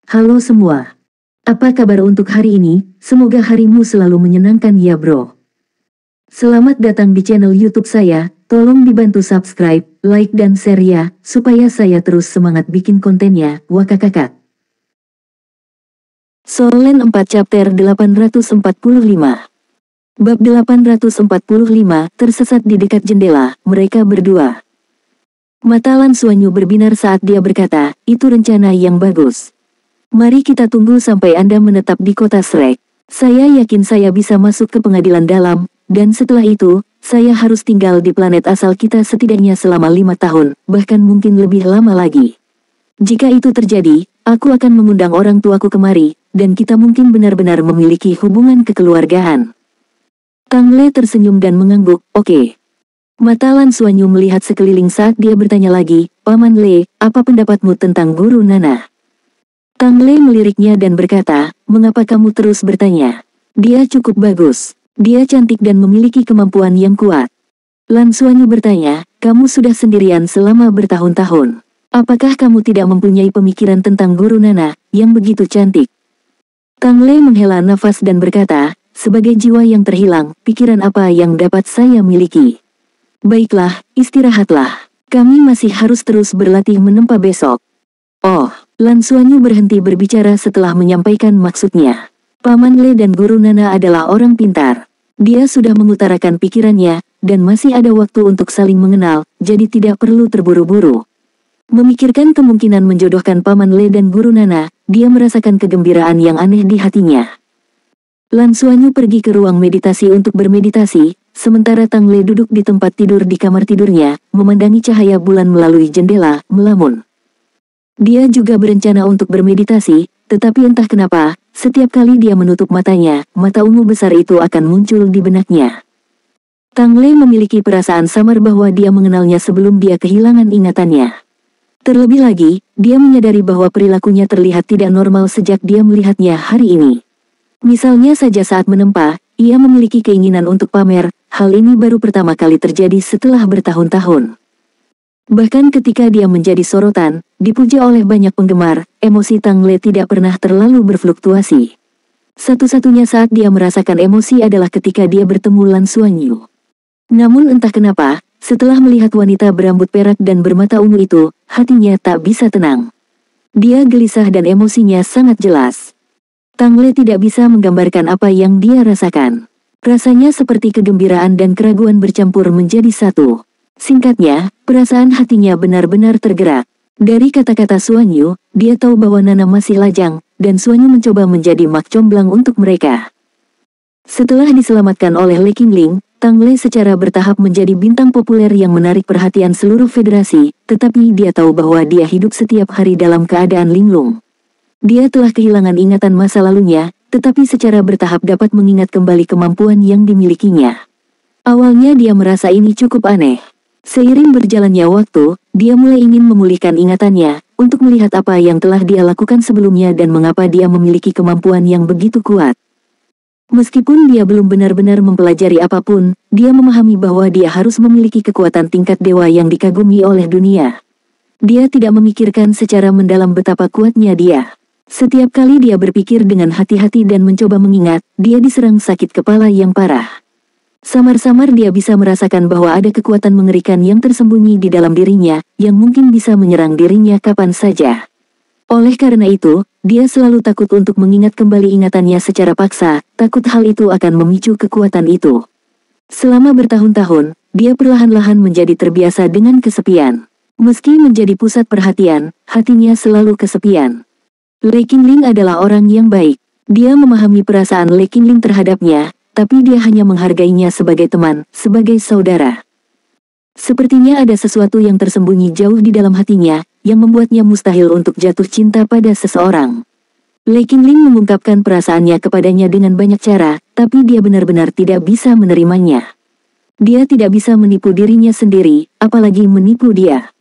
Halo semua. Apa kabar untuk hari ini? Semoga harimu selalu menyenangkan ya bro. Selamat datang di channel YouTube saya. Tolong dibantu subscribe, like dan share ya, supaya saya terus semangat bikin kontennya. Wakakakak. Solen 4 chapter 845. Bab 845, tersesat di dekat jendela, mereka berdua. Mata Lan Xuanyu berbinar saat dia berkata, itu rencana yang bagus. Mari kita tunggu sampai Anda menetap di kota Shrek. Saya yakin saya bisa masuk ke pengadilan dalam, dan setelah itu, saya harus tinggal di planet asal kita setidaknya selama 5 tahun, bahkan mungkin lebih lama lagi. Jika itu terjadi, aku akan mengundang orang tuaku kemari, dan kita mungkin benar-benar memiliki hubungan kekeluargaan. Tang Le tersenyum dan mengangguk, oke. Mata Lan Xuanyu melihat sekeliling saat dia bertanya lagi, Paman Le, apa pendapatmu tentang Guru Nana? Tang Le meliriknya dan berkata, mengapa kamu terus bertanya? Dia cukup bagus. Dia cantik dan memiliki kemampuan yang kuat. Lan Xuanyu bertanya, kamu sudah sendirian selama bertahun-tahun. Apakah kamu tidak mempunyai pemikiran tentang Guru Nana, yang begitu cantik? Tang Le menghela nafas dan berkata, sebagai jiwa yang terhilang, pikiran apa yang dapat saya miliki? Baiklah, istirahatlah. Kami masih harus terus berlatih menempa besok. Oh, Lan Xuanyu berhenti berbicara setelah menyampaikan maksudnya. Paman Le dan Guru Nana adalah orang pintar. Dia sudah mengutarakan pikirannya, dan masih ada waktu untuk saling mengenal, jadi tidak perlu terburu-buru. Memikirkan kemungkinan menjodohkan Paman Le dan Guru Nana, dia merasakan kegembiraan yang aneh di hatinya. Lan Xuanyu pergi ke ruang meditasi untuk bermeditasi, sementara Tang Le duduk di tempat tidur di kamar tidurnya, memandangi cahaya bulan melalui jendela, melamun. Dia juga berencana untuk bermeditasi, tetapi entah kenapa, setiap kali dia menutup matanya, mata ungu besar itu akan muncul di benaknya. Tang Le memiliki perasaan samar bahwa dia mengenalnya sebelum dia kehilangan ingatannya. Terlebih lagi, dia menyadari bahwa perilakunya terlihat tidak normal sejak dia melihatnya hari ini. Misalnya saja saat menempa, ia memiliki keinginan untuk pamer, hal ini baru pertama kali terjadi setelah bertahun-tahun. Bahkan ketika dia menjadi sorotan, dipuja oleh banyak penggemar, emosi Tang Le tidak pernah terlalu berfluktuasi. Satu-satunya saat dia merasakan emosi adalah ketika dia bertemu Lan Xuanyu. Namun entah kenapa, setelah melihat wanita berambut perak dan bermata ungu itu, hatinya tak bisa tenang. Dia gelisah dan emosinya sangat jelas. Tang Le tidak bisa menggambarkan apa yang dia rasakan. Rasanya seperti kegembiraan dan keraguan bercampur menjadi satu. Singkatnya, perasaan hatinya benar-benar tergerak. Dari kata-kata Xuanyu, dia tahu bahwa Nana masih lajang, dan Xuanyu mencoba menjadi mak comblang untuk mereka. Setelah diselamatkan oleh Le Qingling, Tang Le secara bertahap menjadi bintang populer yang menarik perhatian seluruh federasi, tetapi dia tahu bahwa dia hidup setiap hari dalam keadaan linglung. Dia telah kehilangan ingatan masa lalunya, tetapi secara bertahap dapat mengingat kembali kemampuan yang dimilikinya. Awalnya dia merasa ini cukup aneh. Seiring berjalannya waktu, dia mulai ingin memulihkan ingatannya, untuk melihat apa yang telah dia lakukan sebelumnya dan mengapa dia memiliki kemampuan yang begitu kuat. Meskipun dia belum benar-benar mempelajari apapun, dia memahami bahwa dia harus memiliki kekuatan tingkat dewa yang dikagumi oleh dunia. Dia tidak memikirkan secara mendalam betapa kuatnya dia. Setiap kali dia berpikir dengan hati-hati dan mencoba mengingat, dia diserang sakit kepala yang parah. Samar-samar dia bisa merasakan bahwa ada kekuatan mengerikan yang tersembunyi di dalam dirinya, yang mungkin bisa menyerang dirinya kapan saja. Oleh karena itu, dia selalu takut untuk mengingat kembali ingatannya secara paksa, takut hal itu akan memicu kekuatan itu. Selama bertahun-tahun, dia perlahan-lahan menjadi terbiasa dengan kesepian. Meski menjadi pusat perhatian, hatinya selalu kesepian. Le Qingling adalah orang yang baik. Dia memahami perasaan Le Qingling terhadapnya, tapi dia hanya menghargainya sebagai teman, sebagai saudara. Sepertinya ada sesuatu yang tersembunyi jauh di dalam hatinya, yang membuatnya mustahil untuk jatuh cinta pada seseorang. Le Qingling mengungkapkan perasaannya kepadanya dengan banyak cara, tapi dia benar-benar tidak bisa menerimanya. Dia tidak bisa menipu dirinya sendiri, apalagi menipu dia.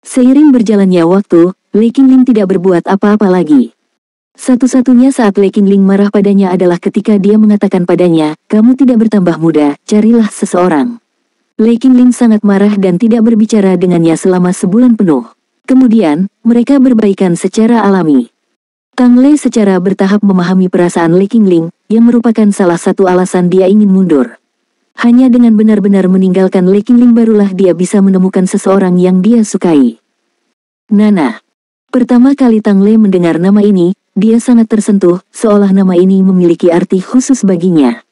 Seiring berjalannya waktu, Le Qingling tidak berbuat apa-apa lagi. Satu-satunya saat Le Qingling marah padanya adalah ketika dia mengatakan padanya, kamu tidak bertambah muda, carilah seseorang. Le Qingling sangat marah dan tidak berbicara dengannya selama sebulan penuh. Kemudian, mereka berbaikan secara alami. Tang Le secara bertahap memahami perasaan Li Qingling, yang merupakan salah satu alasan dia ingin mundur. Hanya dengan benar-benar meninggalkan Li Qingling barulah dia bisa menemukan seseorang yang dia sukai. Nana. Pertama kali Tang Le mendengar nama ini, dia sangat tersentuh, seolah nama ini memiliki arti khusus baginya.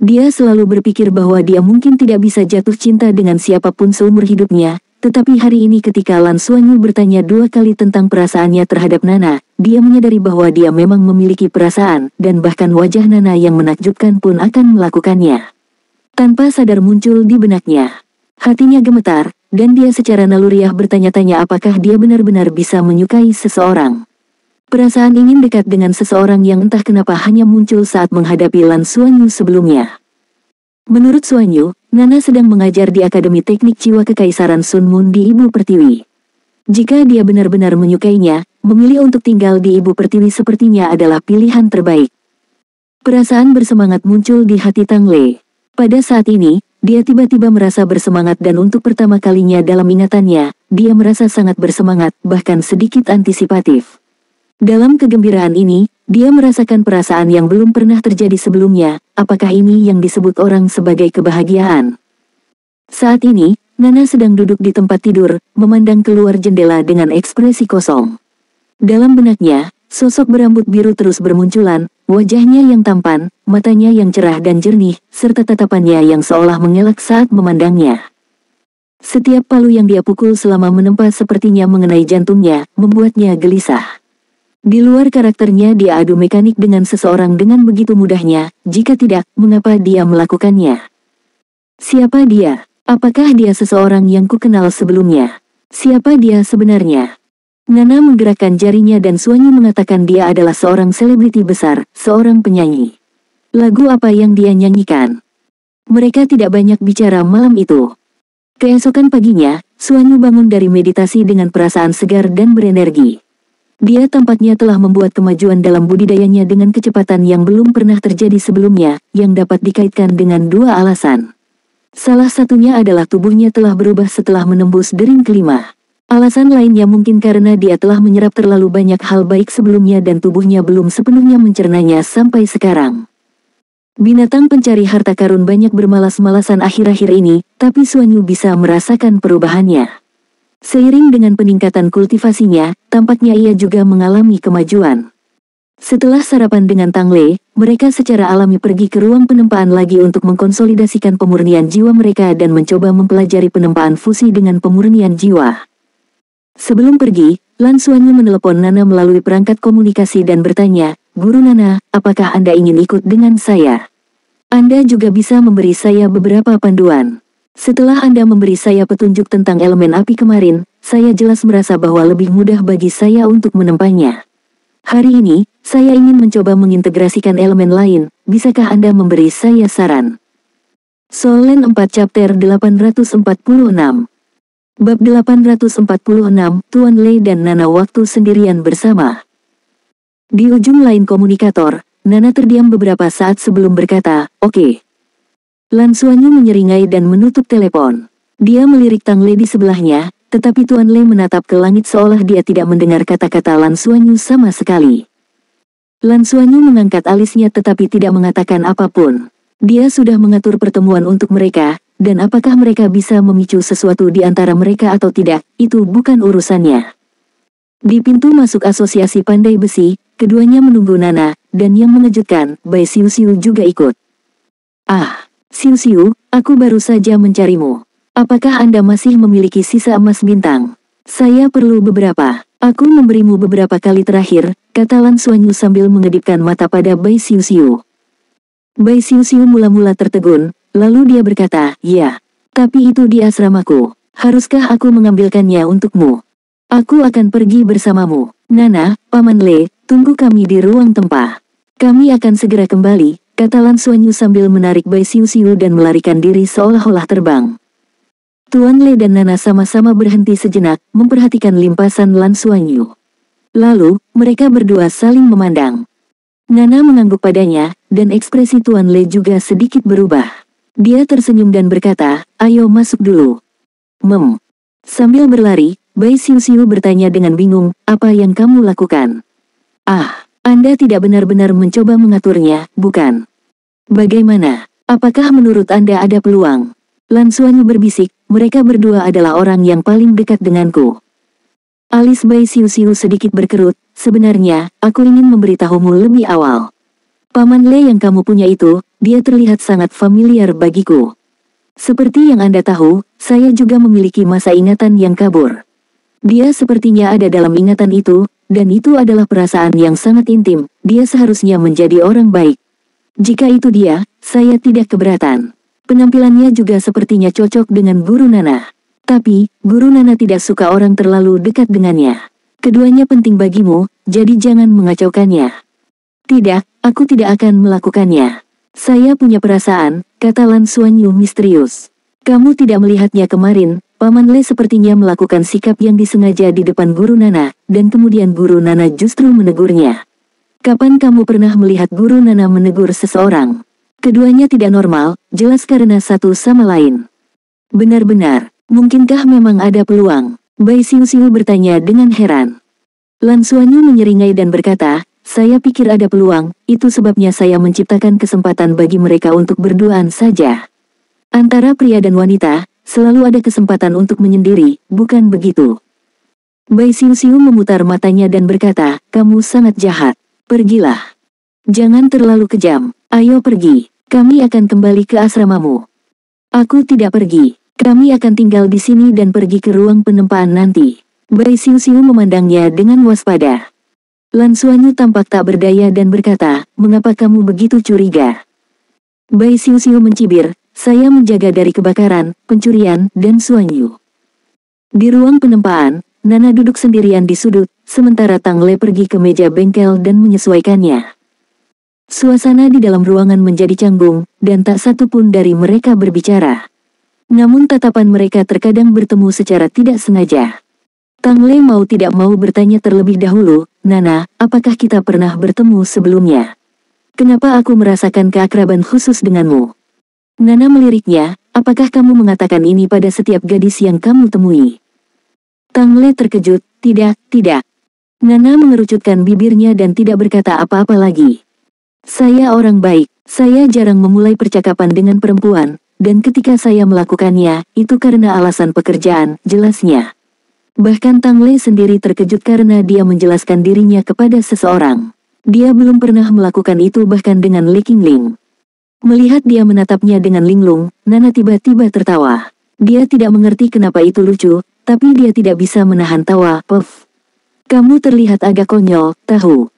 Dia selalu berpikir bahwa dia mungkin tidak bisa jatuh cinta dengan siapapun seumur hidupnya, tetapi hari ini ketika Lan Xuanyu bertanya 2 kali tentang perasaannya terhadap Nana, dia menyadari bahwa dia memang memiliki perasaan, dan bahkan wajah Nana yang menakjubkan pun akan melakukannya. Tanpa sadar muncul di benaknya. Hatinya gemetar, dan dia secara naluriah bertanya-tanya apakah dia benar-benar bisa menyukai seseorang. Perasaan ingin dekat dengan seseorang yang entah kenapa hanya muncul saat menghadapi Lan Xuanyu sebelumnya. Menurut Xuanyu, Nana sedang mengajar di Akademi Teknik Jiwa Kekaisaran Sun Moon di Ibu Pertiwi. Jika dia benar-benar menyukainya, memilih untuk tinggal di Ibu Pertiwi sepertinya adalah pilihan terbaik. Perasaan bersemangat muncul di hati Tang Le. Pada saat ini, dia tiba-tiba merasa bersemangat dan untuk pertama kalinya dalam ingatannya, dia merasa sangat bersemangat, bahkan sedikit antisipatif. Dalam kegembiraan ini, dia merasakan perasaan yang belum pernah terjadi sebelumnya. Apakah ini yang disebut orang sebagai kebahagiaan? Saat ini, Nana sedang duduk di tempat tidur, memandang keluar jendela dengan ekspresi kosong. Dalam benaknya, sosok berambut biru terus bermunculan, wajahnya yang tampan, matanya yang cerah dan jernih, serta tatapannya yang seolah mengelak saat memandangnya. Setiap palu yang dia pukul selama menempa sepertinya mengenai jantungnya, membuatnya gelisah. Di luar karakternya dia adu mekanik dengan seseorang dengan begitu mudahnya, jika tidak, mengapa dia melakukannya? Siapa dia? Apakah dia seseorang yang kukenal sebelumnya? Siapa dia sebenarnya? Nana menggerakkan jarinya dan Xuanyu mengatakan dia adalah seorang selebriti besar, seorang penyanyi. Lagu apa yang dia nyanyikan? Mereka tidak banyak bicara malam itu. Keesokan paginya, Xuanyu bangun dari meditasi dengan perasaan segar dan berenergi. Dia tampaknya telah membuat kemajuan dalam budidayanya dengan kecepatan yang belum pernah terjadi sebelumnya, yang dapat dikaitkan dengan 2 alasan. Salah satunya adalah tubuhnya telah berubah setelah menembus dering kelima. Alasan lainnya mungkin karena dia telah menyerap terlalu banyak hal baik sebelumnya dan tubuhnya belum sepenuhnya mencernanya sampai sekarang. Binatang pencari harta karun banyak bermalas-malasan akhir-akhir ini, tapi Xuanyu bisa merasakan perubahannya. Seiring dengan peningkatan kultivasinya, tampaknya ia juga mengalami kemajuan. Setelah sarapan dengan Tang Le, mereka secara alami pergi ke ruang penempaan lagi untuk mengkonsolidasikan pemurnian jiwa mereka dan mencoba mempelajari penempaan fusi dengan pemurnian jiwa. Sebelum pergi, Lan Xuanyu menelepon Nana melalui perangkat komunikasi dan bertanya, "Guru Nana, apakah Anda ingin ikut dengan saya? Anda juga bisa memberi saya beberapa panduan. Setelah Anda memberi saya petunjuk tentang elemen api kemarin, saya jelas merasa bahwa lebih mudah bagi saya untuk menempanya. Hari ini, saya ingin mencoba mengintegrasikan elemen lain, bisakah Anda memberi saya saran?" Soul Land 4 Chapter 846. Bab 846, Tuan Le dan Nana waktu sendirian bersama. Di ujung lain komunikator, Nana terdiam beberapa saat sebelum berkata, "Oke." Lan Xuanyu menyeringai dan menutup telepon. Dia melirik Tang Le di sebelahnya, tetapi Tuan Le menatap ke langit seolah dia tidak mendengar kata-kata Lan Xuanyu sama sekali. Lan Xuanyu mengangkat alisnya tetapi tidak mengatakan apapun. Dia sudah mengatur pertemuan untuk mereka, dan apakah mereka bisa memicu sesuatu di antara mereka atau tidak, itu bukan urusannya. Di pintu masuk asosiasi pandai besi, keduanya menunggu Nana, dan yang mengejutkan, Bai Xiu Xiu juga ikut. "Ah, Xiu Xiu, aku baru saja mencarimu. Apakah Anda masih memiliki sisa emas bintang? Saya perlu beberapa. Aku memberimu beberapa kali terakhir," kata Lan Xuanyu sambil mengedipkan mata pada Bai Xiu Xiu. Bai Xiu Xiu mula-mula tertegun, lalu dia berkata, "Ya, tapi itu di asramaku. Haruskah aku mengambilkannya untukmu? Aku akan pergi bersamamu." "Nana, Paman Le, tunggu kami di ruang tempah. Kami akan segera kembali," kata Lan Xuanyu sambil menarik Bai Xiu Xiu dan melarikan diri seolah-olah terbang. Tuan Le dan Nana sama-sama berhenti sejenak, memperhatikan limpasan Lan Xuanyu. Lalu, mereka berdua saling memandang. Nana mengangguk padanya, dan ekspresi Tuan Le juga sedikit berubah. Dia tersenyum dan berkata, "Ayo masuk dulu." Sambil berlari, Bai Xiu Xiu bertanya dengan bingung, "Apa yang kamu lakukan?" Ah, Anda tidak benar-benar mencoba mengaturnya, bukan? Bagaimana? Apakah menurut Anda ada peluang? Lan Xuanyu berbisik, mereka berdua adalah orang yang paling dekat denganku. Alis Bai Xiu sedikit berkerut, sebenarnya, aku ingin memberitahumu lebih awal. Paman Le yang kamu punya itu, dia terlihat sangat familiar bagiku. Seperti yang Anda tahu, saya juga memiliki masa ingatan yang kabur. Dia sepertinya ada dalam ingatan itu, dan itu adalah perasaan yang sangat intim, dia seharusnya menjadi orang baik. Jika itu dia, saya tidak keberatan. Penampilannya juga sepertinya cocok dengan Guru Nana. Tapi, Guru Nana tidak suka orang terlalu dekat dengannya. Keduanya penting bagimu, jadi jangan mengacaukannya. Tidak, aku tidak akan melakukannya. Saya punya perasaan, kata Lan Xuanyu misterius. Kamu tidak melihatnya kemarin, Paman Le sepertinya melakukan sikap yang disengaja di depan Guru Nana, dan kemudian Guru Nana justru menegurnya. Kapan kamu pernah melihat Guru Nana menegur seseorang? Keduanya tidak normal, jelas karena satu sama lain. Benar-benar, mungkinkah memang ada peluang? Bai Xiu bertanya dengan heran. Lan Xuanyu menyeringai dan berkata, saya pikir ada peluang, itu sebabnya saya menciptakan kesempatan bagi mereka untuk berduaan saja. Antara pria dan wanita, selalu ada kesempatan untuk menyendiri, bukan begitu? Bai Xiu memutar matanya dan berkata, kamu sangat jahat. Pergilah. Jangan terlalu kejam, ayo pergi, kami akan kembali ke asramamu. Aku tidak pergi, kami akan tinggal di sini dan pergi ke ruang penempaan nanti. Bai Xiu memandangnya dengan waspada. Lan Xuanyu tampak tak berdaya dan berkata, mengapa kamu begitu curiga? Bai Xiu mencibir, saya menjaga dari kebakaran, pencurian, dan Xuanyu. Di ruang penempaan, Nana duduk sendirian di sudut, sementara Tang Le pergi ke meja bengkel dan menyesuaikannya. Suasana di dalam ruangan menjadi canggung, dan tak satu pun dari mereka berbicara. Namun tatapan mereka terkadang bertemu secara tidak sengaja. Tang Le mau tidak mau bertanya terlebih dahulu, Nana, apakah kita pernah bertemu sebelumnya? Kenapa aku merasakan keakraban khusus denganmu? Nana meliriknya, apakah kamu mengatakan ini pada setiap gadis yang kamu temui? Tang Le terkejut, tidak. Nana mengerucutkan bibirnya dan tidak berkata apa-apa lagi. Saya orang baik, saya jarang memulai percakapan dengan perempuan, dan ketika saya melakukannya, itu karena alasan pekerjaan, jelasnya. Bahkan Tang Le sendiri terkejut karena dia menjelaskan dirinya kepada seseorang. Dia belum pernah melakukan itu bahkan dengan Le Qingling. Melihat dia menatapnya dengan linglung, Nana tiba-tiba tertawa. Dia tidak mengerti kenapa itu lucu, tapi dia tidak bisa menahan tawa. Puff. Kamu terlihat agak konyol, tahu.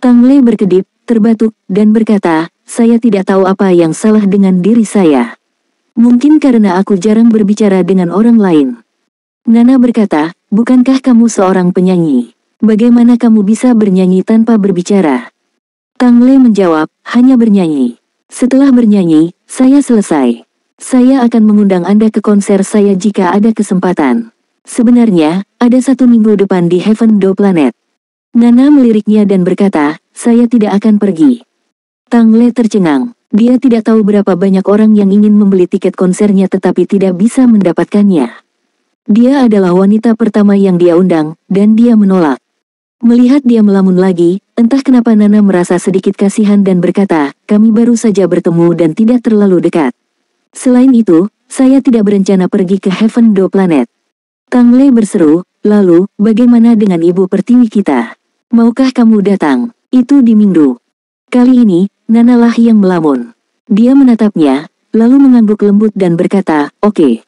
Tang Le berkedip, terbatuk, dan berkata, saya tidak tahu apa yang salah dengan diri saya. Mungkin karena aku jarang berbicara dengan orang lain. Nana berkata, bukankah kamu seorang penyanyi? Bagaimana kamu bisa bernyanyi tanpa berbicara? Tang Le menjawab, hanya bernyanyi. Setelah bernyanyi, saya selesai. Saya akan mengundang Anda ke konser saya jika ada kesempatan. Sebenarnya, ada 1 minggu depan di Heaven Do Planet. Nana meliriknya dan berkata, saya tidak akan pergi. Tang Le tercengang. Dia tidak tahu berapa banyak orang yang ingin membeli tiket konsernya tetapi tidak bisa mendapatkannya. Dia adalah wanita pertama yang dia undang, dan dia menolak. Melihat dia melamun lagi, entah kenapa Nana merasa sedikit kasihan dan berkata, kami baru saja bertemu dan tidak terlalu dekat. Selain itu, saya tidak berencana pergi ke Heaven Do Planet. Tang Le berseru, lalu, bagaimana dengan ibu pertiwi kita? Maukah kamu datang? Itu di Minggu. Kali ini, Nana lah yang melamun. Dia menatapnya, lalu mengangguk lembut dan berkata, oke.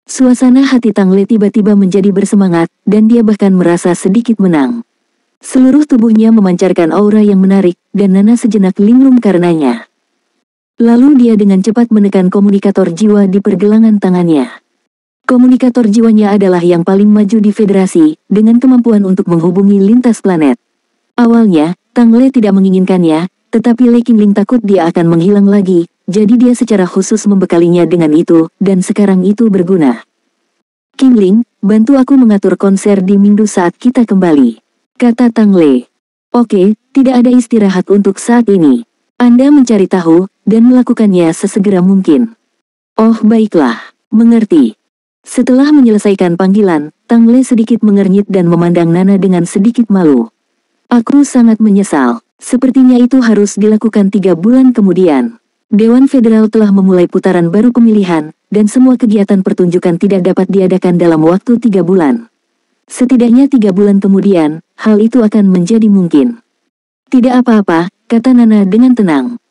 Suasana hati Tang Le tiba-tiba menjadi bersemangat, dan dia bahkan merasa sedikit menang. Seluruh tubuhnya memancarkan aura yang menarik, dan Nana sejenak linglung karenanya. Lalu dia dengan cepat menekan komunikator jiwa di pergelangan tangannya. Komunikator jiwanya adalah yang paling maju di federasi, dengan kemampuan untuk menghubungi lintas planet. Awalnya, Tang Le tidak menginginkannya, tetapi Le Qingling takut dia akan menghilang lagi, jadi dia secara khusus membekalinya dengan itu, dan sekarang itu berguna. Qingling, bantu aku mengatur konser di Minggu saat kita kembali, kata Tang Le. Oke, tidak ada istirahat untuk saat ini. Anda mencari tahu, dan melakukannya sesegera mungkin. Oh baiklah, mengerti. Setelah menyelesaikan panggilan, Tang Le sedikit mengernyit dan memandang Nana dengan sedikit malu. Aku sangat menyesal. Sepertinya itu harus dilakukan 3 bulan kemudian. Dewan Federal telah memulai putaran baru pemilihan, dan semua kegiatan pertunjukan tidak dapat diadakan dalam waktu 3 bulan. Setidaknya 3 bulan kemudian, hal itu akan menjadi mungkin. Tidak apa-apa, kata Nana dengan tenang.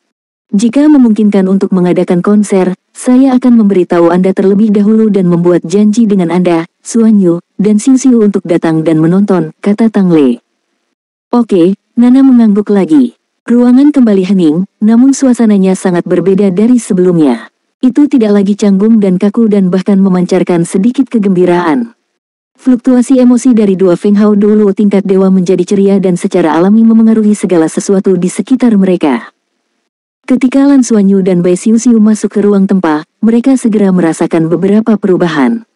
Jika memungkinkan untuk mengadakan konser, saya akan memberitahu Anda terlebih dahulu dan membuat janji dengan Anda, Xuan Yu, dan Xing Xiu untuk datang dan menonton, kata Tang Lei. Oke, Nana mengangguk lagi. Ruangan kembali hening, namun suasananya sangat berbeda dari sebelumnya. Itu tidak lagi canggung dan kaku dan bahkan memancarkan sedikit kegembiraan. Fluktuasi emosi dari dua Feng Hao dulu tingkat dewa menjadi ceria dan secara alami memengaruhi segala sesuatu di sekitar mereka. Ketika Lan Xuanyu dan Bai Xiuxiu masuk ke ruang tempat, mereka segera merasakan beberapa perubahan.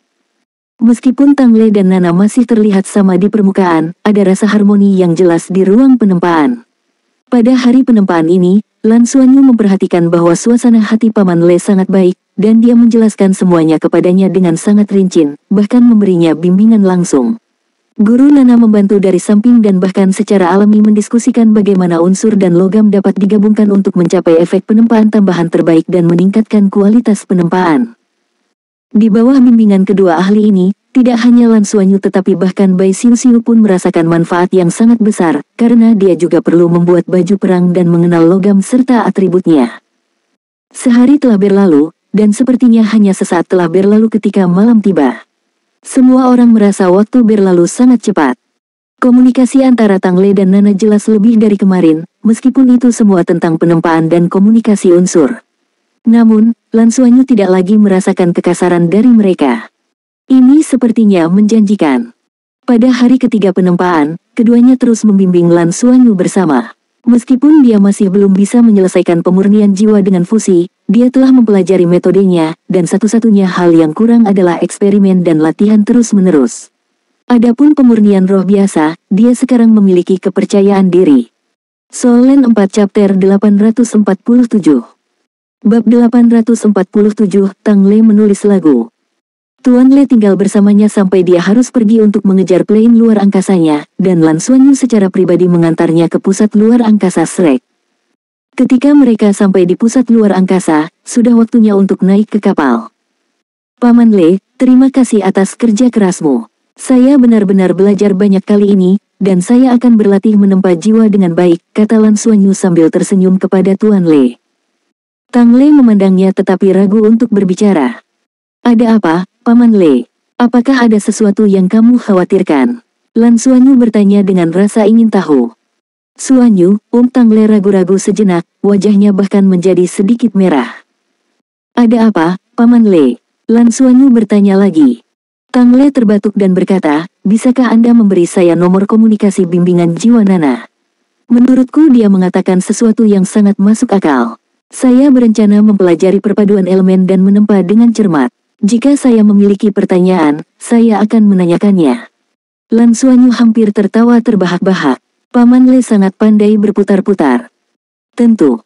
Meskipun Tang Lei dan Nana masih terlihat sama di permukaan, ada rasa harmoni yang jelas di ruang penempaan. Pada hari penempaan ini, Lan Xuanyu memperhatikan bahwa suasana hati Paman Lei sangat baik, dan dia menjelaskan semuanya kepadanya dengan sangat rinci, bahkan memberinya bimbingan langsung. Guru Nana membantu dari samping dan bahkan secara alami mendiskusikan bagaimana unsur dan logam dapat digabungkan untuk mencapai efek penempaan tambahan terbaik dan meningkatkan kualitas penempaan. Di bawah bimbingan kedua ahli ini, tidak hanya Lan Xuanyu tetapi bahkan Bai Xiuxiu pun merasakan manfaat yang sangat besar, karena dia juga perlu membuat baju perang dan mengenal logam serta atributnya. Sehari telah berlalu, dan sepertinya hanya sesaat telah berlalu ketika malam tiba. Semua orang merasa waktu berlalu sangat cepat. Komunikasi antara Tang Lei dan Nana jelas lebih dari kemarin, meskipun itu semua tentang penempaan dan komunikasi unsur. Namun, Lan Xuanyu tidak lagi merasakan kekasaran dari mereka. Ini sepertinya menjanjikan. Pada hari ketiga penempaan, keduanya terus membimbing Lan Xuanyu bersama. Meskipun dia masih belum bisa menyelesaikan pemurnian jiwa dengan fusi, dia telah mempelajari metodenya, dan satu-satunya hal yang kurang adalah eksperimen dan latihan terus-menerus. Adapun pemurnian roh biasa, dia sekarang memiliki kepercayaan diri. Soul Land 4 Chapter 847. Bab 847, Tang Lei menulis lagu. Tuan Lei tinggal bersamanya sampai dia harus pergi untuk mengejar plane luar angkasanya, dan Lan Xuanyu secara pribadi mengantarnya ke pusat luar angkasa Shrek. Ketika mereka sampai di pusat luar angkasa, sudah waktunya untuk naik ke kapal. Paman Lei, terima kasih atas kerja kerasmu. Saya benar-benar belajar banyak kali ini, dan saya akan berlatih menempa jiwa dengan baik, kata Lan Xuanyu sambil tersenyum kepada Tuan Lei. Tang Lei memandangnya tetapi ragu untuk berbicara. Ada apa, Paman Lei? Apakah ada sesuatu yang kamu khawatirkan? Lan Xuanyu bertanya dengan rasa ingin tahu. Xuanyu, Tang Lei ragu-ragu sejenak, wajahnya bahkan menjadi sedikit merah. Ada apa, Paman Lei? Lan Xuanyu bertanya lagi. Tang Lei terbatuk dan berkata, bisakah Anda memberi saya nomor komunikasi bimbingan jiwa Nana? Menurutku dia mengatakan sesuatu yang sangat masuk akal. Saya berencana mempelajari perpaduan elemen dan menempa dengan cermat. Jika saya memiliki pertanyaan, saya akan menanyakannya. Lan Xuanyu hampir tertawa terbahak-bahak. Paman Lei sangat pandai berputar-putar. Tentu.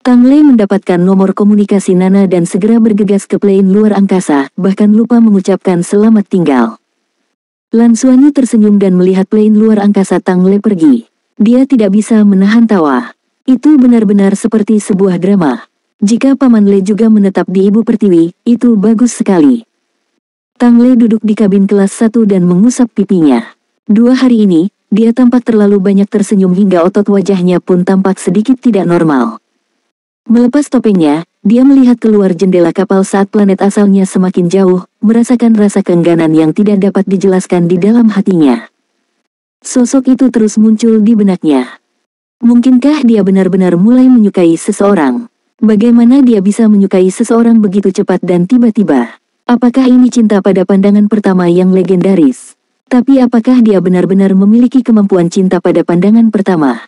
Tang Lei mendapatkan nomor komunikasi Nana dan segera bergegas ke plane luar angkasa, bahkan lupa mengucapkan selamat tinggal. Lan Xuanyu tersenyum dan melihat plane luar angkasa Tang Lei pergi. Dia tidak bisa menahan tawa. Itu benar-benar seperti sebuah drama. Jika Paman Lei juga menetap di Ibu Pertiwi, itu bagus sekali. Tang Lei duduk di kabin kelas 1 dan mengusap pipinya. 2 hari ini, dia tampak terlalu banyak tersenyum hingga otot wajahnya pun tampak sedikit tidak normal. Melepas topengnya, dia melihat keluar jendela kapal saat planet asalnya semakin jauh, merasakan rasa keengganan yang tidak dapat dijelaskan di dalam hatinya. Sosok itu terus muncul di benaknya. Mungkinkah dia benar-benar mulai menyukai seseorang? Bagaimana dia bisa menyukai seseorang begitu cepat dan tiba-tiba? Apakah ini cinta pada pandangan pertama yang legendaris? Tapi apakah dia benar-benar memiliki kemampuan cinta pada pandangan pertama?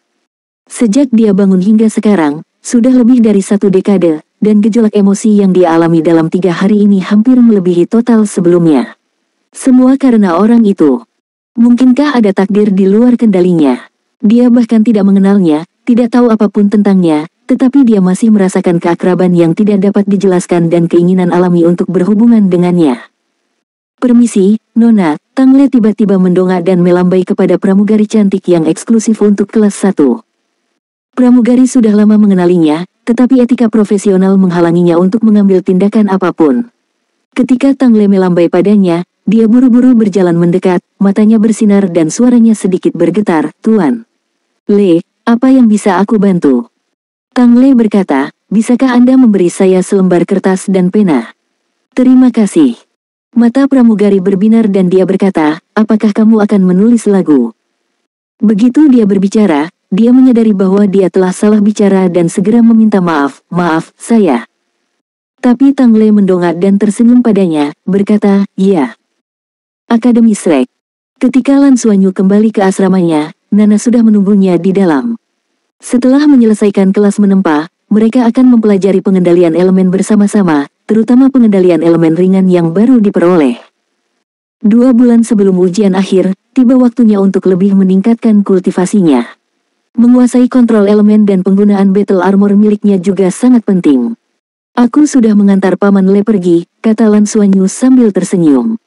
Sejak dia bangun hingga sekarang, sudah lebih dari 1 dekade, dan gejolak emosi yang dia alami dalam 3 hari ini hampir melebihi total sebelumnya. Semua karena orang itu. Mungkinkah ada takdir di luar kendalinya? Dia bahkan tidak mengenalnya, tidak tahu apapun tentangnya, tetapi dia masih merasakan keakraban yang tidak dapat dijelaskan dan keinginan alami untuk berhubungan dengannya. Permisi, Nona. Tangle tiba-tiba mendongak dan melambai kepada pramugari cantik yang eksklusif untuk kelas 1. Pramugari sudah lama mengenalinya, tetapi etika profesional menghalanginya untuk mengambil tindakan apapun. Ketika Tangle melambai padanya, dia buru-buru berjalan mendekat, matanya bersinar dan suaranya sedikit bergetar. Tuan Le, apa yang bisa aku bantu? Tangle berkata, bisakah Anda memberi saya selembar kertas dan pena? Terima kasih. Mata pramugari berbinar dan dia berkata, apakah kamu akan menulis lagu? Begitu dia berbicara, dia menyadari bahwa dia telah salah bicara dan segera meminta maaf. Maaf, saya. Tapi Tangle mendongak dan tersenyum padanya, berkata, iya. Akademi Shrek. Ketika Lan Xuanyu kembali ke asramanya, Nana sudah menunggunya di dalam. Setelah menyelesaikan kelas menempa, mereka akan mempelajari pengendalian elemen bersama-sama, terutama pengendalian elemen ringan yang baru diperoleh. 2 bulan sebelum ujian akhir, tiba waktunya untuk lebih meningkatkan kultivasinya. Menguasai kontrol elemen dan penggunaan battle armor miliknya juga sangat penting. Aku sudah mengantar Paman Le pergi, kata Lan Xuanyu sambil tersenyum.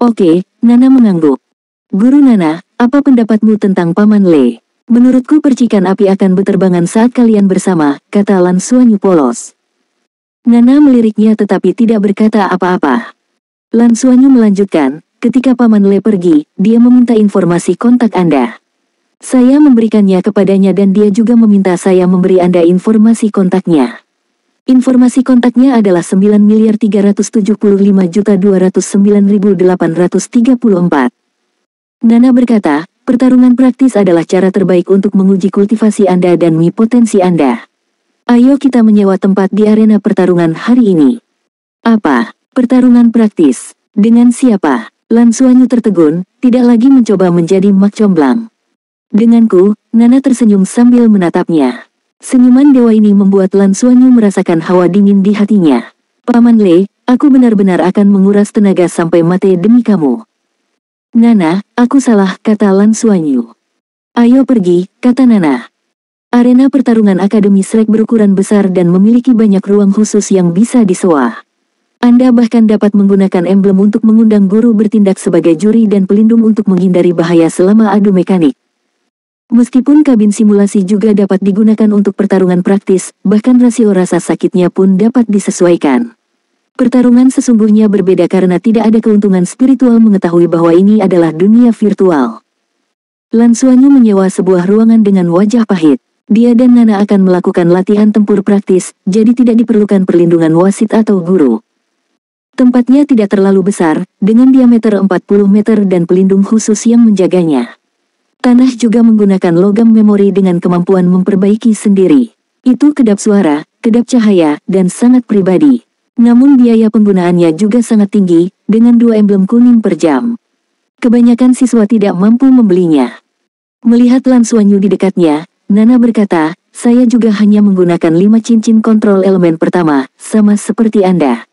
Oke, Nana mengangguk. Guru Nana, apa pendapatmu tentang Paman Le? Menurutku percikan api akan berterbangan saat kalian bersama, kata Lan Xuanyu polos. Nana meliriknya tetapi tidak berkata apa-apa. Lan Xuanyu melanjutkan, ketika Paman Le pergi, dia meminta informasi kontak Anda. Saya memberikannya kepadanya dan dia juga meminta saya memberi Anda informasi kontaknya. Informasi kontaknya adalah 9.375.209.834. Nana berkata, pertarungan praktis adalah cara terbaik untuk menguji kultivasi Anda dan potensi Anda. Ayo kita menyewa tempat di arena pertarungan hari ini. Apa? Pertarungan praktis? Dengan siapa? Lan Xuanyu tertegun, tidak lagi mencoba menjadi mak comblang. Denganku, Nana tersenyum sambil menatapnya. Senyuman dewa ini membuat Lan Xuanyu merasakan hawa dingin di hatinya. Paman Le, aku benar-benar akan menguras tenaga sampai mati demi kamu. Nana, aku salah, kata Lan Xuanyu. Ayo pergi, kata Nana. Arena pertarungan Akademi Shrek berukuran besar dan memiliki banyak ruang khusus yang bisa disewa. Anda bahkan dapat menggunakan emblem untuk mengundang guru bertindak sebagai juri dan pelindung untuk menghindari bahaya selama adu mekanik. Meskipun kabin simulasi juga dapat digunakan untuk pertarungan praktis, bahkan rasio rasa sakitnya pun dapat disesuaikan. Pertarungan sesungguhnya berbeda karena tidak ada keuntungan spiritual mengetahui bahwa ini adalah dunia virtual. Lan Xuanyu menyewa sebuah ruangan dengan wajah pahit. Dia dan Nana akan melakukan latihan tempur praktis, jadi tidak diperlukan perlindungan wasit atau guru. Tempatnya tidak terlalu besar, dengan diameter 40 meter dan pelindung khusus yang menjaganya. Tanah juga menggunakan logam memori dengan kemampuan memperbaiki sendiri. Itu kedap suara, kedap cahaya, dan sangat pribadi. Namun biaya penggunaannya juga sangat tinggi, dengan 2 emblem kuning per jam. Kebanyakan siswa tidak mampu membelinya. Melihat Lan Xuanyu di dekatnya, Nana berkata, saya juga hanya menggunakan 5 cincin kontrol elemen pertama, sama seperti Anda.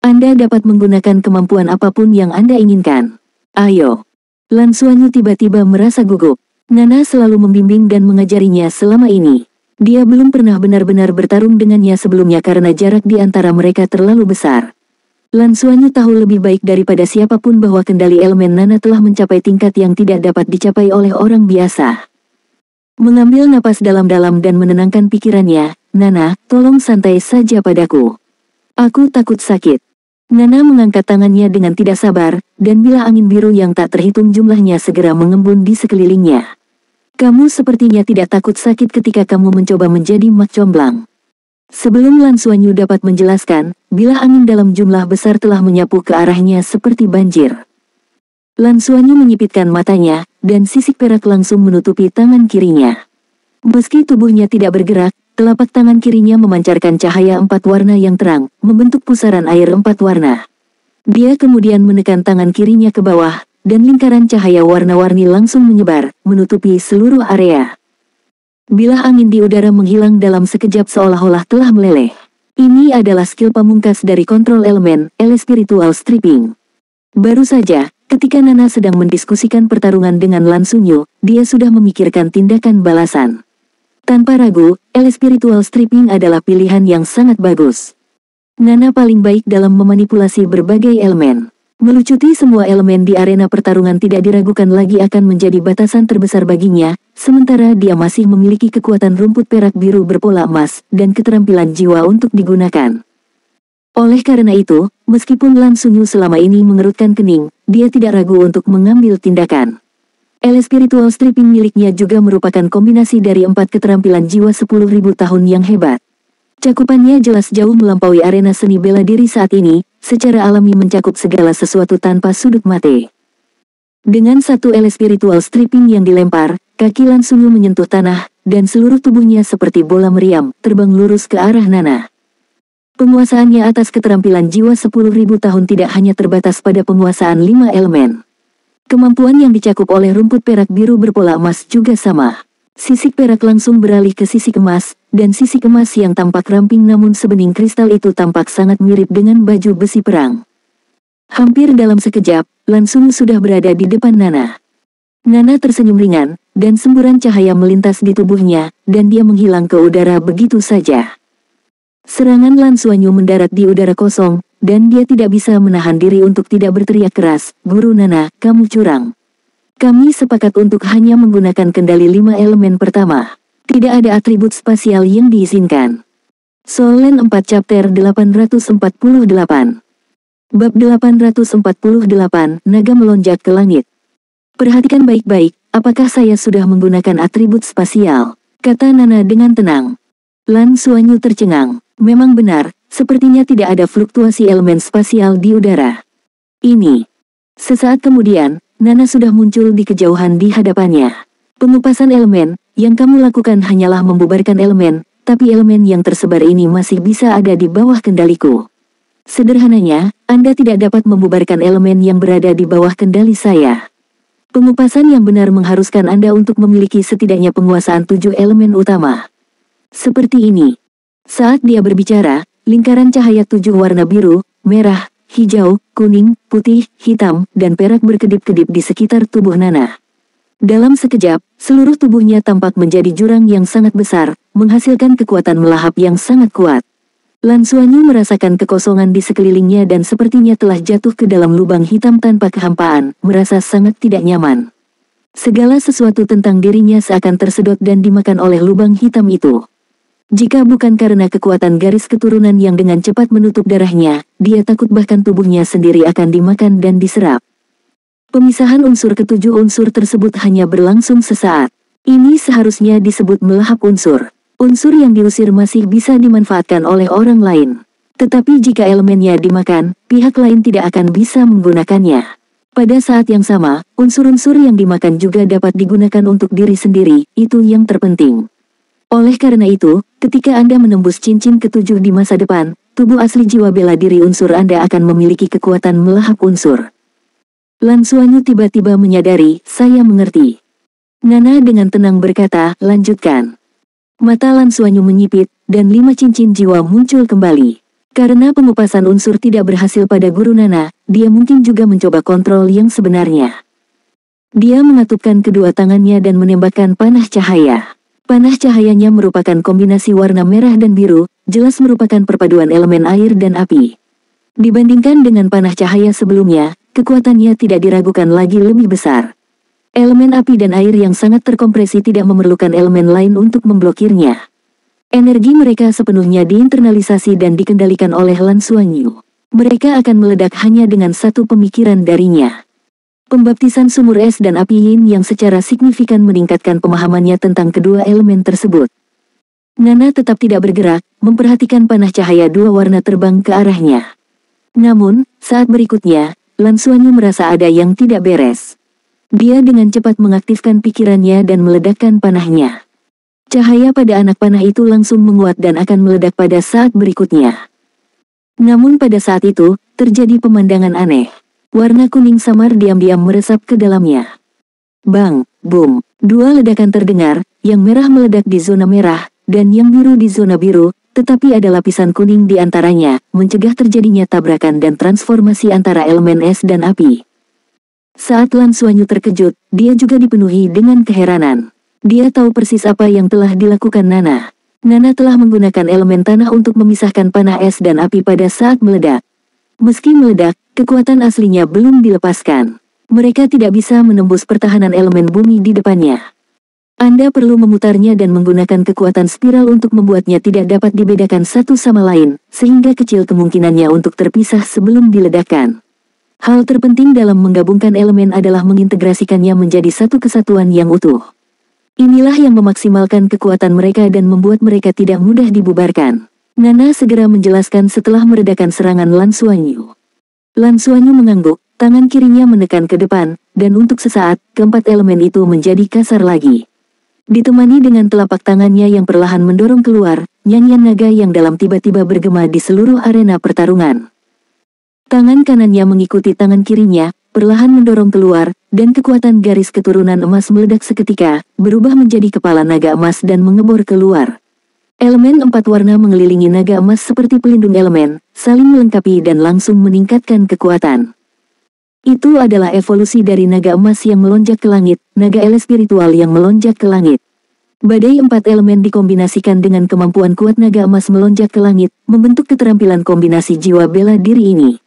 Anda dapat menggunakan kemampuan apapun yang Anda inginkan. Ayo. Lan Xuanyu tiba-tiba merasa gugup. Nana selalu membimbing dan mengajarinya selama ini. Dia belum pernah benar-benar bertarung dengannya sebelumnya karena jarak di antara mereka terlalu besar. Lan Xuanyu tahu lebih baik daripada siapapun bahwa kendali elemen Nana telah mencapai tingkat yang tidak dapat dicapai oleh orang biasa. Mengambil napas dalam-dalam dan menenangkan pikirannya, Nana, tolong santai saja padaku. Aku takut sakit. Nana mengangkat tangannya dengan tidak sabar, dan bilah angin biru yang tak terhitung jumlahnya segera mengembun di sekelilingnya. Kamu sepertinya tidak takut sakit ketika kamu mencoba menjadi mak comblang. Sebelum Lan Xuanyu dapat menjelaskan, bilah angin dalam jumlah besar telah menyapu ke arahnya seperti banjir. Lan Xuanyu menyipitkan matanya, dan sisik perak langsung menutupi tangan kirinya. Meski tubuhnya tidak bergerak, telapak tangan kirinya memancarkan cahaya 4 warna yang terang, membentuk pusaran air 4 warna. Dia kemudian menekan tangan kirinya ke bawah, dan lingkaran cahaya warna-warni langsung menyebar, menutupi seluruh area. Bilah angin di udara menghilang dalam sekejap seolah-olah telah meleleh. Ini adalah skill pamungkas dari kontrol elemen, Spiritual Stripping. Baru saja, ketika Nana sedang mendiskusikan pertarungan dengan Lan Xuanyu, dia sudah memikirkan tindakan balasan. Tanpa ragu, Spiritual Stripping adalah pilihan yang sangat bagus. Nana paling baik dalam memanipulasi berbagai elemen. Melucuti semua elemen di arena pertarungan tidak diragukan lagi akan menjadi batasan terbesar baginya, sementara dia masih memiliki kekuatan rumput perak biru berpola emas dan keterampilan jiwa untuk digunakan. Oleh karena itu, meskipun Lan Xunyu selama ini mengerutkan kening, dia tidak ragu untuk mengambil tindakan. Spiritual stripping miliknya juga merupakan kombinasi dari 4 keterampilan jiwa 10.000 tahun yang hebat. Cakupannya jelas jauh melampaui arena seni bela diri saat ini, secara alami mencakup segala sesuatu tanpa sudut mata. Dengan satu spiritual stripping yang dilempar, kaki Lan Xunyu menyentuh tanah, dan seluruh tubuhnya seperti bola meriam, terbang lurus ke arah Nana. Penguasaannya atas keterampilan jiwa 10.000 tahun tidak hanya terbatas pada penguasaan 5 elemen. Kemampuan yang dicakup oleh rumput perak biru berpola emas juga sama. Sisik perak langsung beralih ke sisik emas, dan sisik emas yang tampak ramping namun sebening kristal itu tampak sangat mirip dengan baju besi perang. Hampir dalam sekejap, Lan Xunyu sudah berada di depan Nana. Nana tersenyum ringan, dan semburan cahaya melintas di tubuhnya, dan dia menghilang ke udara begitu saja. Serangan Lan Xunyu mendarat di udara kosong, dan dia tidak bisa menahan diri untuk tidak berteriak keras, "Guru Nana, kamu curang. Kami sepakat untuk hanya menggunakan kendali 5 elemen pertama. Tidak ada atribut spasial yang diizinkan." Soul Land 4 Chapter 848. Bab 848, Naga Melonjak ke Langit. "Perhatikan baik-baik, apakah saya sudah menggunakan atribut spasial?" kata Nana dengan tenang. Lan Xunyu tercengang. Memang benar, sepertinya tidak ada fluktuasi elemen spasial di udara. Ini. Sesaat kemudian, Nana sudah muncul di kejauhan di hadapannya. "Pengupasan elemen, yang kamu lakukan hanyalah membubarkan elemen, tapi elemen yang tersebar ini masih bisa ada di bawah kendaliku. Sederhananya, Anda tidak dapat membubarkan elemen yang berada di bawah kendali saya. Pengupasan yang benar mengharuskan Anda untuk memiliki setidaknya penguasaan 7 elemen utama." Seperti ini. Saat dia berbicara, lingkaran cahaya 7 warna biru, merah, hijau, kuning, putih, hitam, dan perak berkedip-kedip di sekitar tubuh Nana. Dalam sekejap, seluruh tubuhnya tampak menjadi jurang yang sangat besar, menghasilkan kekuatan melahap yang sangat kuat. Lan Xunyu merasakan kekosongan di sekelilingnya dan sepertinya telah jatuh ke dalam lubang hitam tanpa kehampaan, merasa sangat tidak nyaman. Segala sesuatu tentang dirinya seakan tersedot dan dimakan oleh lubang hitam itu. Jika bukan karena kekuatan garis keturunan yang dengan cepat menutup darahnya, dia takut bahkan tubuhnya sendiri akan dimakan dan diserap. Pemisahan unsur ketujuh unsur tersebut hanya berlangsung sesaat. Ini seharusnya disebut melahap unsur. Unsur yang diusir masih bisa dimanfaatkan oleh orang lain. Tetapi jika elemennya dimakan, pihak lain tidak akan bisa menggunakannya. Pada saat yang sama, unsur-unsur yang dimakan juga dapat digunakan untuk diri sendiri, itu yang terpenting. Oleh karena itu, ketika Anda menembus cincin ketujuh di masa depan, tubuh asli jiwa bela diri unsur Anda akan memiliki kekuatan melahap unsur. Lan Xunyu tiba-tiba menyadari, "Saya mengerti." Nana dengan tenang berkata, "Lanjutkan." Mata Lan Xunyu menyipit, dan 5 cincin jiwa muncul kembali. Karena pengupasan unsur tidak berhasil pada Guru Nana, dia mungkin juga mencoba kontrol yang sebenarnya. Dia mengatupkan kedua tangannya dan menembakkan panah cahaya. Panah cahayanya merupakan kombinasi warna merah dan biru, jelas merupakan perpaduan elemen air dan api. Dibandingkan dengan panah cahaya sebelumnya, kekuatannya tidak diragukan lagi lebih besar. Elemen api dan air yang sangat terkompresi tidak memerlukan elemen lain untuk memblokirnya. Energi mereka sepenuhnya diinternalisasi dan dikendalikan oleh Lan Xunyu. Mereka akan meledak hanya dengan satu pemikiran darinya. Pembaptisan sumur es dan api yin yang secara signifikan meningkatkan pemahamannya tentang kedua elemen tersebut. Nana tetap tidak bergerak, memperhatikan panah cahaya 2 warna terbang ke arahnya. Namun, saat berikutnya, Lan Xunyu merasa ada yang tidak beres. Dia dengan cepat mengaktifkan pikirannya dan meledakkan panahnya. Cahaya pada anak panah itu langsung menguat dan akan meledak pada saat berikutnya. Namun pada saat itu, terjadi pemandangan aneh. Warna kuning samar diam-diam meresap ke dalamnya. Bang, boom, 2 ledakan terdengar, yang merah meledak di zona merah, dan yang biru di zona biru, tetapi ada lapisan kuning di antaranya, mencegah terjadinya tabrakan dan transformasi antara elemen es dan api. Saat Lan Xunyu terkejut, dia juga dipenuhi dengan keheranan. Dia tahu persis apa yang telah dilakukan Nana. Nana telah menggunakan elemen tanah untuk memisahkan panah es dan api pada saat meledak. Meski meledak, kekuatan aslinya belum dilepaskan. Mereka tidak bisa menembus pertahanan elemen bumi di depannya. Anda perlu memutarnya dan menggunakan kekuatan spiral untuk membuatnya tidak dapat dibedakan satu sama lain, sehingga kecil kemungkinannya untuk terpisah sebelum diledakkan. Hal terpenting dalam menggabungkan elemen adalah mengintegrasikannya menjadi satu kesatuan yang utuh. Inilah yang memaksimalkan kekuatan mereka dan membuat mereka tidak mudah dibubarkan. Nana segera menjelaskan setelah meredakan serangan Lan Xuanyu. Lan Xuanyu mengangguk, tangan kirinya menekan ke depan, dan untuk sesaat, keempat elemen itu menjadi kasar lagi. Ditemani dengan telapak tangannya yang perlahan mendorong keluar, nyanyian naga yang dalam tiba-tiba bergema di seluruh arena pertarungan. Tangan kanannya mengikuti tangan kirinya, perlahan mendorong keluar, dan kekuatan garis keturunan emas meledak seketika, berubah menjadi kepala naga emas dan mengebor keluar. Elemen 4 warna mengelilingi naga emas seperti pelindung elemen, saling melengkapi dan langsung meningkatkan kekuatan. Itu adalah evolusi dari naga emas yang melonjak ke langit, naga ele spiritual yang melonjak ke langit. Badai 4 elemen dikombinasikan dengan kemampuan kuat naga emas melonjak ke langit, membentuk keterampilan kombinasi jiwa bela diri ini.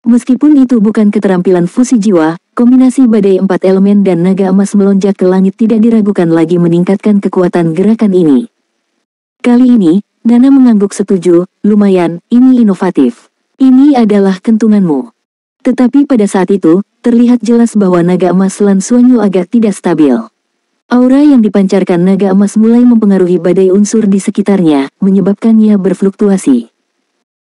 Meskipun itu bukan keterampilan fusi jiwa, kombinasi badai 4 elemen dan naga emas melonjak ke langit tidak diragukan lagi meningkatkan kekuatan gerakan ini. Kali ini, Nana mengangguk setuju, lumayan, ini inovatif. Ini adalah kentunganmu. Tetapi pada saat itu, terlihat jelas bahwa naga emas Lan Xuanyu agak tidak stabil. Aura yang dipancarkan naga emas mulai mempengaruhi badai unsur di sekitarnya, menyebabkannya berfluktuasi.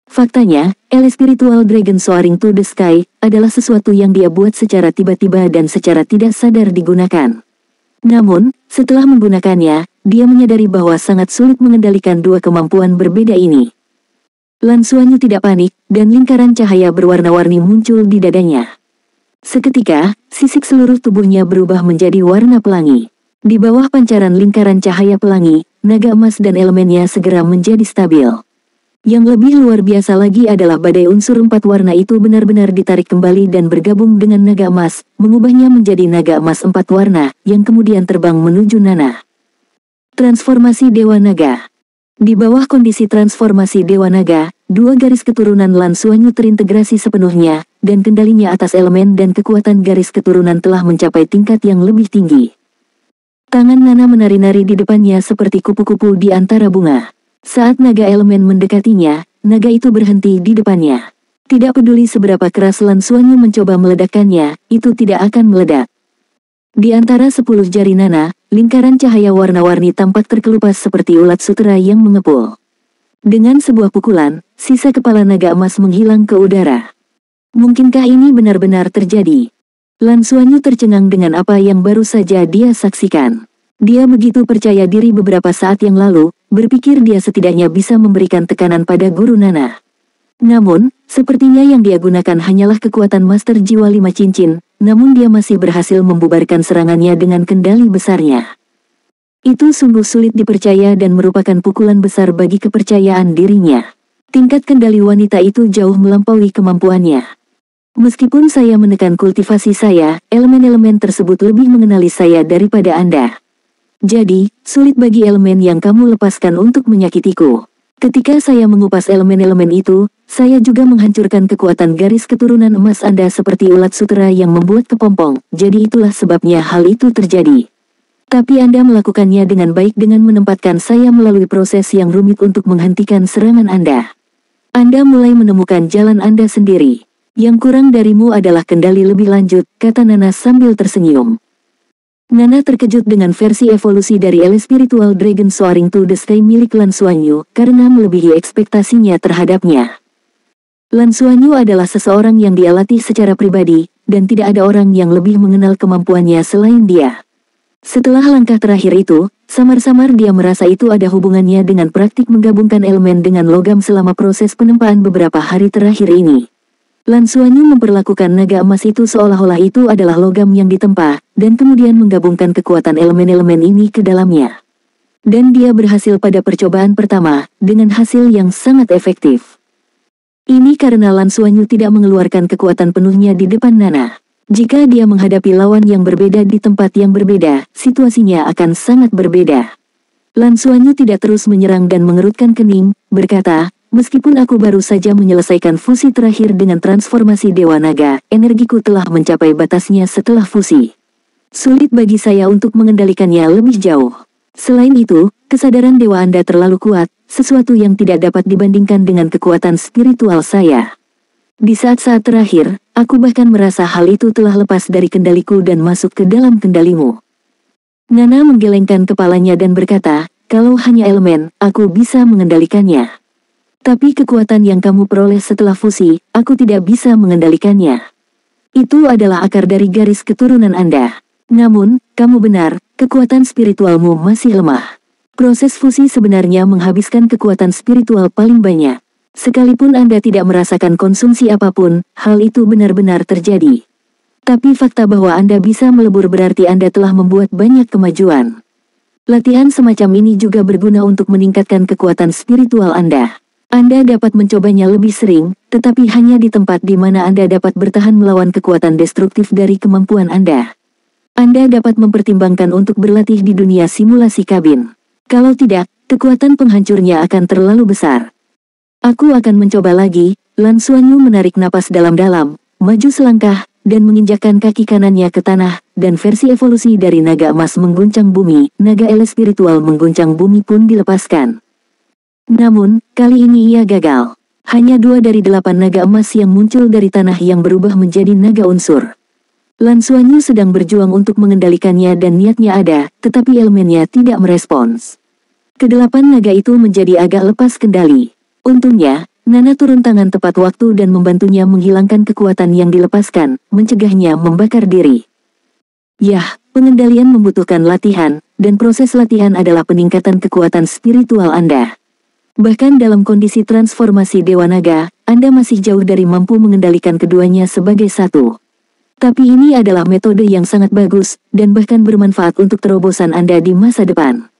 Faktanya, ele spiritual Dragon Soaring to the Sky adalah sesuatu yang dia buat secara tiba-tiba dan secara tidak sadar digunakan. Namun, setelah menggunakannya, dia menyadari bahwa sangat sulit mengendalikan dua kemampuan berbeda ini. Lan Xuanyu tidak panik, dan lingkaran cahaya berwarna-warni muncul di dadanya. Seketika, sisik seluruh tubuhnya berubah menjadi warna pelangi. Di bawah pancaran lingkaran cahaya pelangi, naga emas dan elemennya segera menjadi stabil. Yang lebih luar biasa lagi adalah badai unsur 4 warna itu benar-benar ditarik kembali dan bergabung dengan naga emas, mengubahnya menjadi naga emas 4 warna, yang kemudian terbang menuju Nana. Transformasi Dewa Naga. Di bawah kondisi transformasi Dewa Naga, dua garis keturunan Lan Xuanyu terintegrasi sepenuhnya, dan kendalinya atas elemen dan kekuatan garis keturunan telah mencapai tingkat yang lebih tinggi. Tangan Nana menari-nari di depannya seperti kupu-kupu di antara bunga. Saat naga elemen mendekatinya, naga itu berhenti di depannya. Tidak peduli seberapa keras Lan Xuanyu mencoba meledakkannya, itu tidak akan meledak. Di antara 10 jari Nana, lingkaran cahaya warna-warni tampak terkelupas seperti ulat sutera yang mengepul. Dengan sebuah pukulan, sisa kepala naga emas menghilang ke udara. Mungkinkah ini benar-benar terjadi? Lan Xuanyu tercengang dengan apa yang baru saja dia saksikan. Dia begitu percaya diri beberapa saat yang lalu, berpikir dia setidaknya bisa memberikan tekanan pada guru Nana. Namun, sepertinya yang dia gunakan hanyalah kekuatan Master Jiwa 5 Cincin, namun dia masih berhasil membubarkan serangannya dengan kendali besarnya. Itu sungguh sulit dipercaya dan merupakan pukulan besar bagi kepercayaan dirinya. Tingkat kendali wanita itu jauh melampaui kemampuannya. Meskipun saya menekan kultivasi saya, elemen-elemen tersebut lebih mengenali saya daripada Anda. Jadi, sulit bagi elemen yang kamu lepaskan untuk menyakitiku. Ketika saya mengupas elemen-elemen itu, saya juga menghancurkan kekuatan garis keturunan emas Anda seperti ulat sutera yang membuat kepompong, jadi itulah sebabnya hal itu terjadi. Tapi Anda melakukannya dengan baik dengan menempatkan saya melalui proses yang rumit untuk menghentikan serangan Anda. Anda mulai menemukan jalan Anda sendiri. Yang kurang darimu adalah kendali lebih lanjut, kata Nana sambil tersenyum. Nana terkejut dengan versi evolusi dari ele spiritual Dragon Soaring to the Sky milik Lan Xuanyu, karena melebihi ekspektasinya terhadapnya. Lan Xuanyu adalah seseorang yang dia latih secara pribadi, dan tidak ada orang yang lebih mengenal kemampuannya selain dia. Setelah langkah terakhir itu, samar-samar dia merasa itu ada hubungannya dengan praktik menggabungkan elemen dengan logam selama proses penempaan beberapa hari terakhir ini. Lan Xuanyu memperlakukan naga emas itu seolah-olah itu adalah logam yang ditempa, dan kemudian menggabungkan kekuatan elemen-elemen ini ke dalamnya. Dan dia berhasil pada percobaan pertama, dengan hasil yang sangat efektif. Ini karena Lan Xuanyu tidak mengeluarkan kekuatan penuhnya di depan Nana. Jika dia menghadapi lawan yang berbeda di tempat yang berbeda, situasinya akan sangat berbeda. Lan Xuanyu tidak terus menyerang dan mengerutkan kening, berkata, Meskipun aku baru saja menyelesaikan fusi terakhir dengan transformasi Dewa Naga, energiku telah mencapai batasnya setelah fusi. Sulit bagi saya untuk mengendalikannya lebih jauh. Selain itu, kesadaran Dewa Anda terlalu kuat, sesuatu yang tidak dapat dibandingkan dengan kekuatan spiritual saya. Di saat-saat terakhir, aku bahkan merasa hal itu telah lepas dari kendaliku dan masuk ke dalam kendalimu. Nana menggelengkan kepalanya dan berkata, kalau hanya elemen, aku bisa mengendalikannya. Tapi kekuatan yang kamu peroleh setelah fusi, aku tidak bisa mengendalikannya. Itu adalah akar dari garis keturunan Anda. Namun, kamu benar, kekuatan spiritualmu masih lemah. Proses fusi sebenarnya menghabiskan kekuatan spiritual paling banyak. Sekalipun Anda tidak merasakan konsumsi apapun, hal itu benar-benar terjadi. Tapi fakta bahwa Anda bisa melebur berarti Anda telah membuat banyak kemajuan. Latihan semacam ini juga berguna untuk meningkatkan kekuatan spiritual Anda. Anda dapat mencobanya lebih sering, tetapi hanya di tempat di mana Anda dapat bertahan melawan kekuatan destruktif dari kemampuan Anda. Anda dapat mempertimbangkan untuk berlatih di dunia simulasi kabin. Kalau tidak, kekuatan penghancurnya akan terlalu besar. Aku akan mencoba lagi. Lan Xuanyu menarik napas dalam-dalam, maju selangkah, dan menginjakkan kaki kanannya ke tanah, dan versi evolusi dari naga emas mengguncang bumi, naga ele spiritual mengguncang bumi pun dilepaskan. Namun, kali ini ia gagal. Hanya 2 dari 8 naga emas yang muncul dari tanah yang berubah menjadi naga unsur. Lan Xuanyu sedang berjuang untuk mengendalikannya dan niatnya ada, tetapi elemennya tidak merespons. Kedelapan naga itu menjadi agak lepas kendali. Untungnya, Nana turun tangan tepat waktu dan membantunya menghilangkan kekuatan yang dilepaskan, mencegahnya membakar diri. Yah, pengendalian membutuhkan latihan, dan proses latihan adalah peningkatan kekuatan spiritual Anda. Bahkan dalam kondisi transformasi Dewa Naga, Anda masih jauh dari mampu mengendalikan keduanya sebagai satu. Tapi ini adalah metode yang sangat bagus, dan bahkan bermanfaat untuk terobosan Anda di masa depan.